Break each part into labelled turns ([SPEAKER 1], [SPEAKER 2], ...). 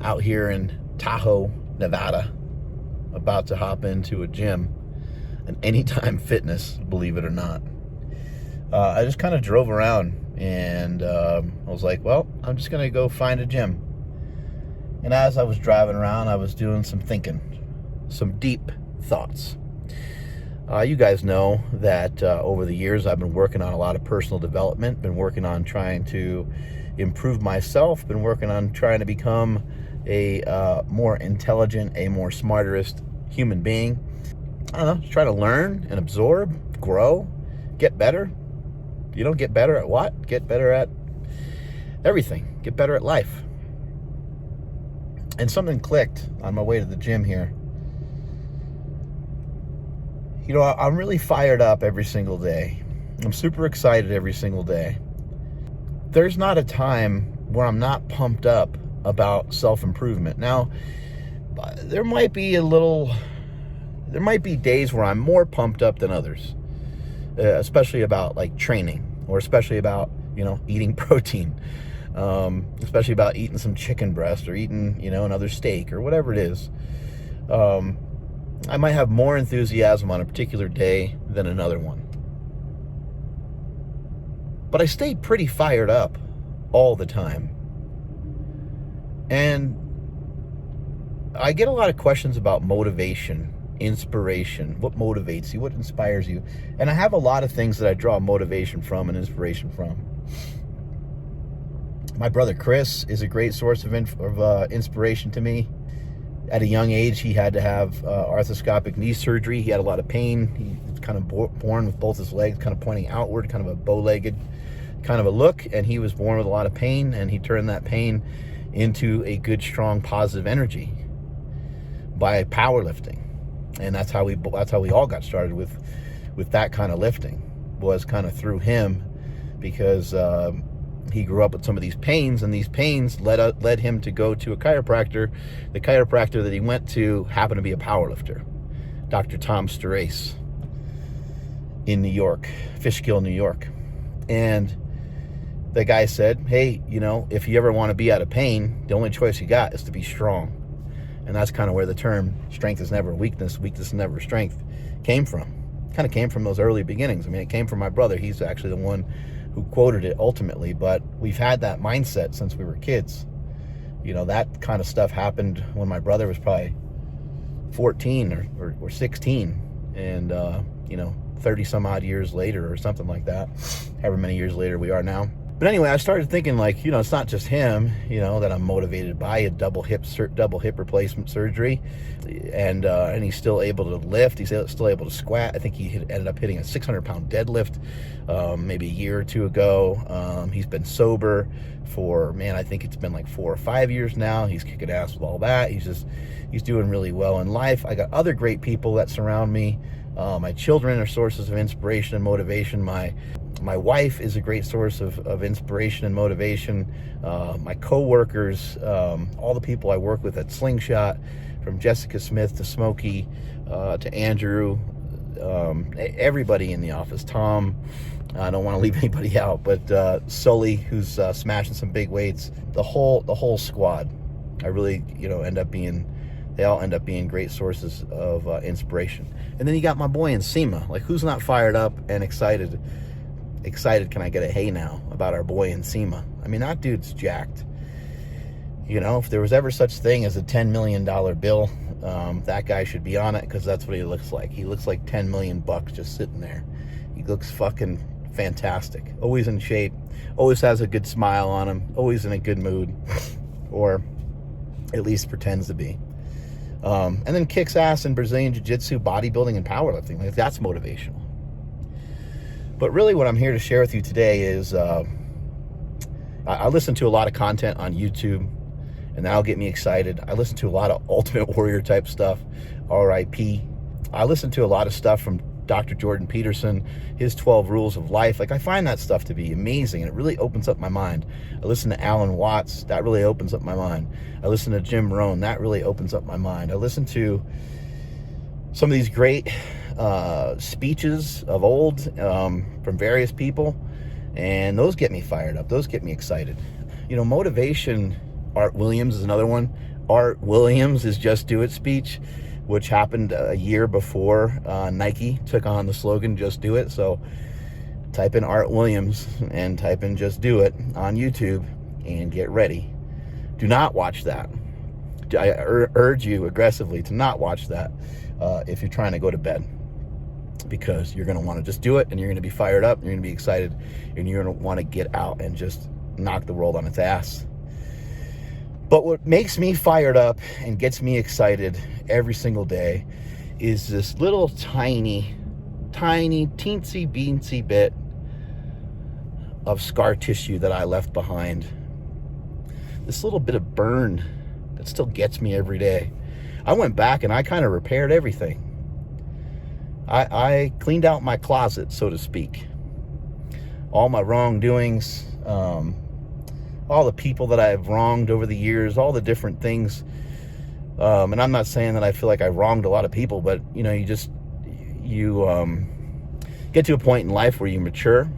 [SPEAKER 1] out here in Tahoe, Nevada, about to hop into a gym, an Anytime Fitness, believe it or not. I just kind of drove around and I was like, well, I'm just going to go find a gym. And as I was driving around, I was doing some thinking, some deep thoughts. You guys know that over the years I've been working on a lot of personal development, been working on trying to improve myself, been working on trying to become a more intelligent, a more smarterest human being. I don't know, just trying to learn and absorb, grow, get better. You know, get better at what? Get better at everything. Get better at life. And something clicked on my way to the gym here. You know, I'm really fired up every single day. I'm super excited every single day. There's not a time where I'm not pumped up about self-improvement. Now, there might be days where I'm more pumped up than others, especially about like training, or especially about, you know, eating protein, especially about eating some chicken breast or eating, you know, another steak or whatever it is. I might have more enthusiasm on a particular day than another one. But I stay pretty fired up all the time. And I get a lot of questions about motivation, inspiration, what motivates you, what inspires you. And I have a lot of things that I draw motivation from and inspiration from. My brother Chris is a great source of inspiration to me. At a young age, he had to have arthroscopic knee surgery. He had a lot of pain. He was kind of born with both his legs kind of pointing outward, kind of a bow-legged kind of a look. And he was born with a lot of pain, and he turned that pain into a good, strong, positive energy by powerlifting. And that's how we all got started with that kind of lifting, was kind of through him, because he grew up with some of these pains, and these pains led him to go to a chiropractor. The chiropractor that he went to happened to be a powerlifter, Dr. Tom Sterace, in New York, Fishkill, New York. And the guy said, hey, you know, if you ever want to be out of pain, the only choice you got is to be strong. And that's kind of where the term strength is never weakness, weakness is never strength came from. Kind of came from those early beginnings. I mean, it came from my brother. He's actually the one who quoted it ultimately, but we've had that mindset since we were kids. You know, that kind of stuff happened when my brother was probably 14 or 16, and you know, 30 some odd years later or something like that, however many years later we are now. But anyway, I started thinking, like, you know, it's not just him, you know, that I'm motivated by. A double hip replacement surgery, and he's still able to lift. He's still able to squat. I think he ended up hitting a 600-pound deadlift maybe a year or two ago. He's been sober for, man, I think it's been like 4 or 5 years now. He's kicking ass with all that. He's doing really well in life. I got other great people that surround me. My children are sources of inspiration and motivation. My wife is a great source of inspiration and motivation. My co-workers, all the people I work with at Slingshot, from Jessica Smith to Smokey to Andrew, everybody in the office, Tom, I don't want to leave anybody out, but Sully, who's smashing some big weights, the whole squad. I really, you know, they all end up being great sources of inspiration. And then you got my boy Nsima. Like, who's not fired up and excited, can I get a hey now, about our boy Nsima? I mean, that dude's jacked. You know, if there was ever such thing as a $10 million bill, that guy should be on it, because that's what he looks like. He looks like 10 million bucks just sitting there. He looks fucking fantastic. Always in shape, always has a good smile on him, always in a good mood, or at least pretends to be. And then kicks ass in Brazilian Jiu-Jitsu, bodybuilding, and powerlifting. Like, that's motivational. But really what I'm here to share with you today is I listen to a lot of content on YouTube, and that'll get me excited. I listen to a lot of Ultimate Warrior type stuff, RIP. I listen to a lot of stuff from Dr. Jordan Peterson, his 12 Rules of Life. Like, I find that stuff to be amazing, and it really opens up my mind. I listen to Alan Watts. That really opens up my mind. I listen to Jim Rohn. That really opens up my mind. I listen to some of these great speeches of old from various people, and those get me fired up. Those get me excited. You know, motivation, Art Williams is another one. Art Williams' Just Do It speech, which happened a year before Nike took on the slogan Just Do It. So type in Art Williams and type in Just Do It on YouTube and get ready. Do not watch that. I urge you aggressively to not watch that if you're trying to go to bed, because you're going to want to just do it, and you're going to be fired up, and you're going to be excited, and you're going to want to get out and just knock the world on its ass. But what makes me fired up and gets me excited every single day is this little tiny, teensy beansy bit of scar tissue that I left behind. This little bit of burn that still gets me every day. I went back and I kind of repaired everything. I cleaned out my closet, so to speak. All my wrongdoings, all the people that I've wronged over the years, all the different things. And I'm not saying that I feel like I wronged a lot of people, but you know, you get to a point in life where you mature.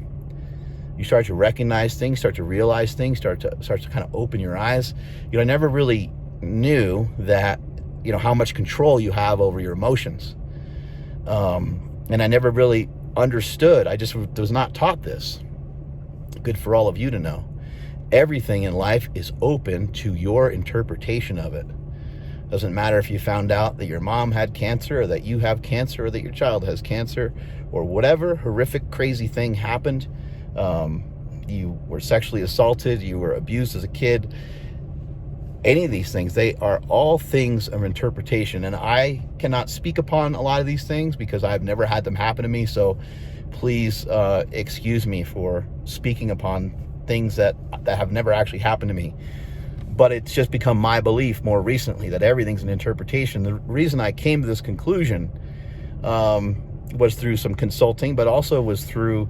[SPEAKER 1] You start to recognize things, start to realize things, start to kind of open your eyes. You know, I never really knew that, you know, how much control you have over your emotions. And I never really understood. I just was not taught this. Good for all of you to know. Everything in life is open to your interpretation of it. Doesn't matter if you found out that your mom had cancer, or that you have cancer, or that your child has cancer, or whatever horrific, crazy thing happened. You were sexually assaulted, you were abused as a kid. Any of these things, they are all things of interpretation. And I cannot speak upon a lot of these things because I've never had them happen to me. So please excuse me for speaking upon things that have never actually happened to me. But it's just become my belief more recently that everything's an interpretation. The reason I came to this conclusion was through some consulting, but also was through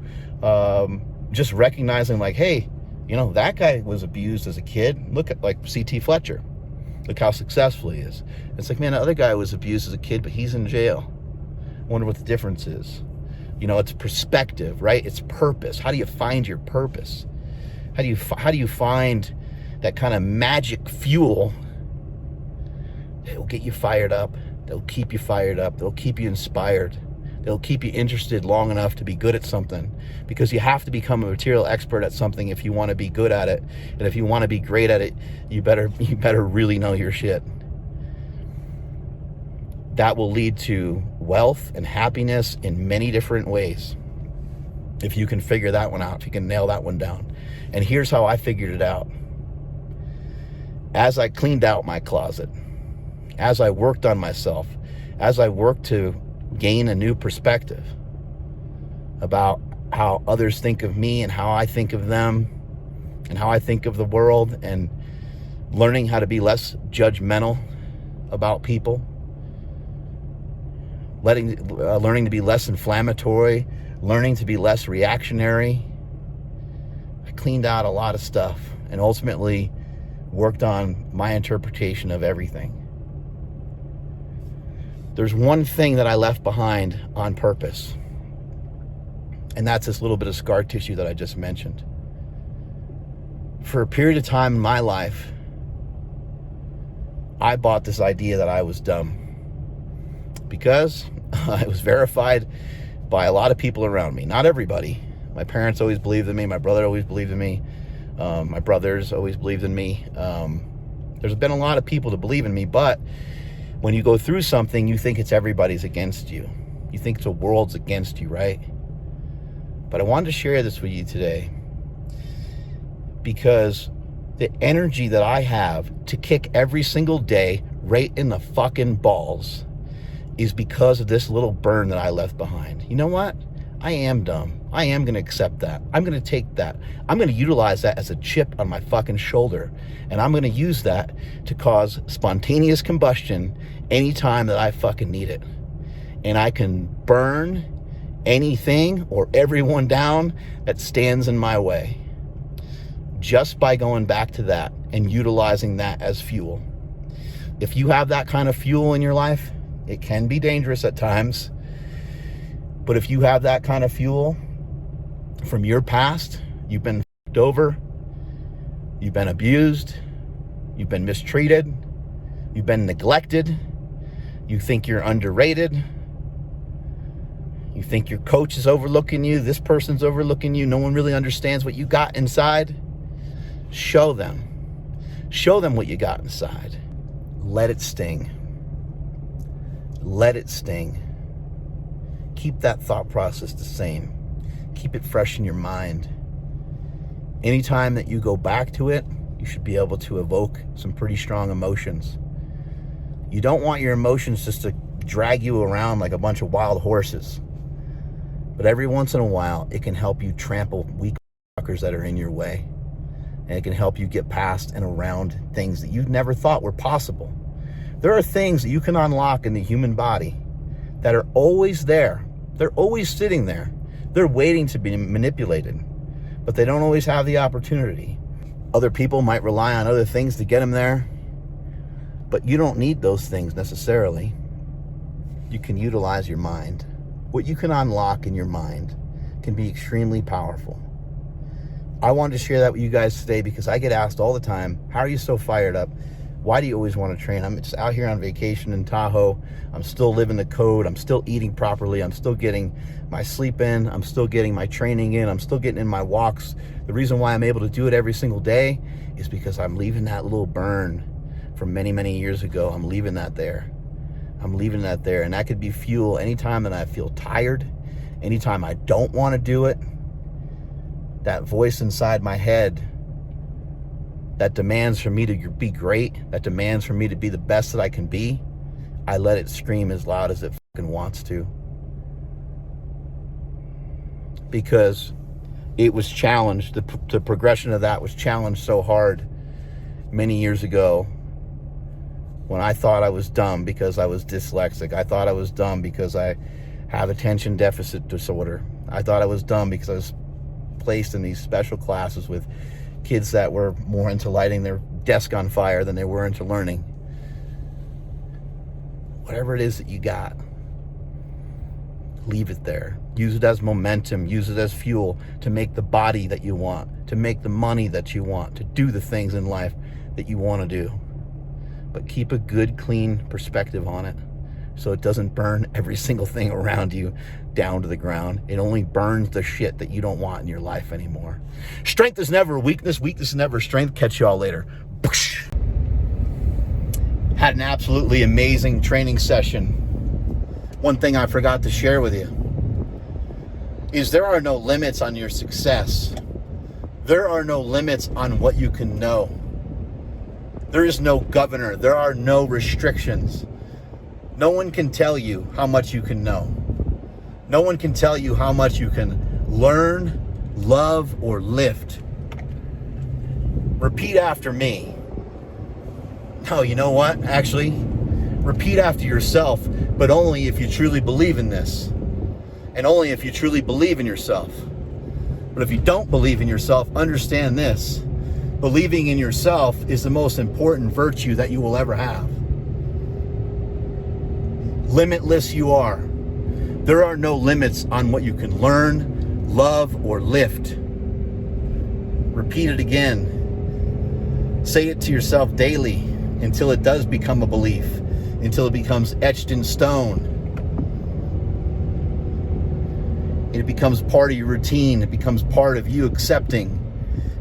[SPEAKER 1] just recognizing, like, hey, you know, that guy was abused as a kid. Look at, like, C.T. Fletcher. Look how successful he is. It's like, man, the other guy was abused as a kid, but he's in jail. I wonder what the difference is. You know, it's perspective, right? It's purpose. How do you find your purpose? How do you find that kind of magic fuel that will get you fired up, that will keep you fired up, that will keep you inspired, that will keep you interested long enough to be good at something? Because you have to become a material expert at something if you want to be good at it. And if you want to be great at it, you better really know your shit. That will lead to wealth and happiness in many different ways. If you can figure that one out, if you can nail that one down. And here's how I figured it out. As I cleaned out my closet, as I worked on myself, as I worked to gain a new perspective about how others think of me and how I think of them and how I think of the world, and learning how to be less judgmental about people, learning to be less inflammatory, learning to be less reactionary. I cleaned out a lot of stuff and ultimately worked on my interpretation of everything. There's one thing that I left behind on purpose, and that's this little bit of scar tissue that I just mentioned. For a period of time in my life, I bought this idea that I was dumb because I was verified by a lot of people around me. Not everybody. My parents always believed in me. My brother always believed in me. My brothers always believed in me. There's been a lot of people to believe in me, but when you go through something, you think it's everybody's against you. You think the world's against you, right? But I wanted to share this with you today because the energy that I have to kick every single day right in the fucking balls is because of this little burn that I left behind. You know what? I am dumb. I am going to accept that. I'm going to take that. I'm going to utilize that as a chip on my fucking shoulder. And I'm going to use that to cause spontaneous combustion anytime that I fucking need it. And I can burn anything or everyone down that stands in my way just by going back to that and utilizing that as fuel. If you have that kind of fuel in your life, it can be dangerous at times. But if you have that kind of fuel from your past, you've been f***ed over, you've been abused, you've been mistreated, You've been neglected. You think you're underrated. You think your coach is overlooking you. This person's overlooking you. No one really understands what you got inside. Show them. Show them what you got inside. Let it sting. Let it sting. Keep that thought process the same. Keep it fresh in your mind. Anytime that you go back to it, you should be able to evoke some pretty strong emotions. You don't want your emotions just to drag you around like a bunch of wild horses. But every once in a while, it can help you trample weak fuckers that are in your way. And it can help you get past and around things that you never thought were possible. There are things that you can unlock in the human body that are always there. They're always sitting there. They're waiting to be manipulated, but they don't always have the opportunity. Other people might rely on other things to get them there, but you don't need those things necessarily. You can utilize your mind. What you can unlock in your mind can be extremely powerful. I wanted to share that with you guys today because I get asked all the time, how are you so fired up? Why do you always want to train? I'm just out here on vacation in Tahoe. I'm still living the code. I'm still eating properly. I'm still getting my sleep in. I'm still getting my training in. I'm still getting in my walks. The reason why I'm able to do it every single day is because I'm leaving that little burn from many, many years ago. I'm leaving that there. I'm leaving that there. And that could be fuel anytime that I feel tired, anytime I don't want to do it. That voice inside my head that demands for me to be great, that demands for me to be the best that I can be, I let it scream as loud as it fucking wants to. Because it was challenged, the progression of that was challenged so hard many years ago when I thought I was dumb because I was dyslexic. I thought I was dumb because I have attention deficit disorder. I thought I was dumb because I was placed in these special classes with kids that were more into lighting their desk on fire than they were into learning. Whatever it is that you got, leave it there. Use it as momentum. Use it as fuel to make the body that you want, to make the money that you want, to do the things in life that you want to do. But keep a good, clean perspective on it so it doesn't burn every single thing around you down to the ground. It only burns the shit that you don't want in your life anymore. Strength is never weakness. Weakness is never strength. Catch y'all later. Had an absolutely amazing training session. One thing I forgot to share with you is there are no limits on your success. There are no limits on what you can know. There is no governor. There are no restrictions. No one can tell you how much you can know. No one can tell you how much you can learn, love, or lift. Repeat after me. No, you know what? Actually, repeat after yourself, but only if you truly believe in this. And only if you truly believe in yourself. But if you don't believe in yourself, understand this. Believing in yourself is the most important virtue that you will ever have. Limitless you are. There are no limits on what you can learn, love, or lift. Repeat it again. Say it to yourself daily until it does become a belief, until it becomes etched in stone. It becomes part of your routine. It becomes part of you accepting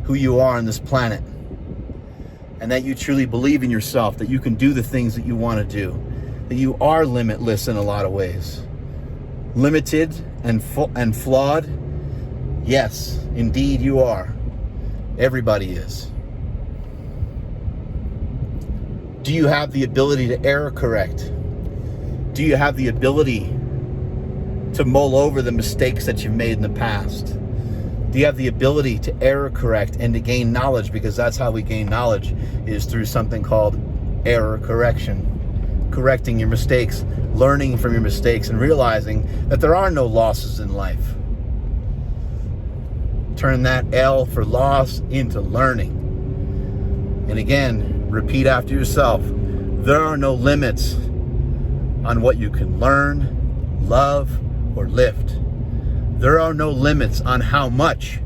[SPEAKER 1] who you are on this planet. And that you truly believe in yourself, that you can do the things that you want to do. That you are limitless in a lot of ways. Limited and flawed? Yes, indeed you are. Everybody is. Do you have the ability to error correct? Do you have the ability to mull over the mistakes that you've made in the past? Do you have the ability to error correct and to gain knowledge? Because that's how we gain knowledge, is through something called error correction. Correcting your mistakes, learning from your mistakes, and realizing that there are no losses in life. Turn that L for loss into learning. And again, repeat after yourself. There are no limits on what you can learn, love, or lift. There are no limits on how much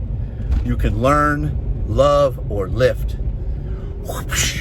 [SPEAKER 1] you can learn, love, or lift. Whoosh.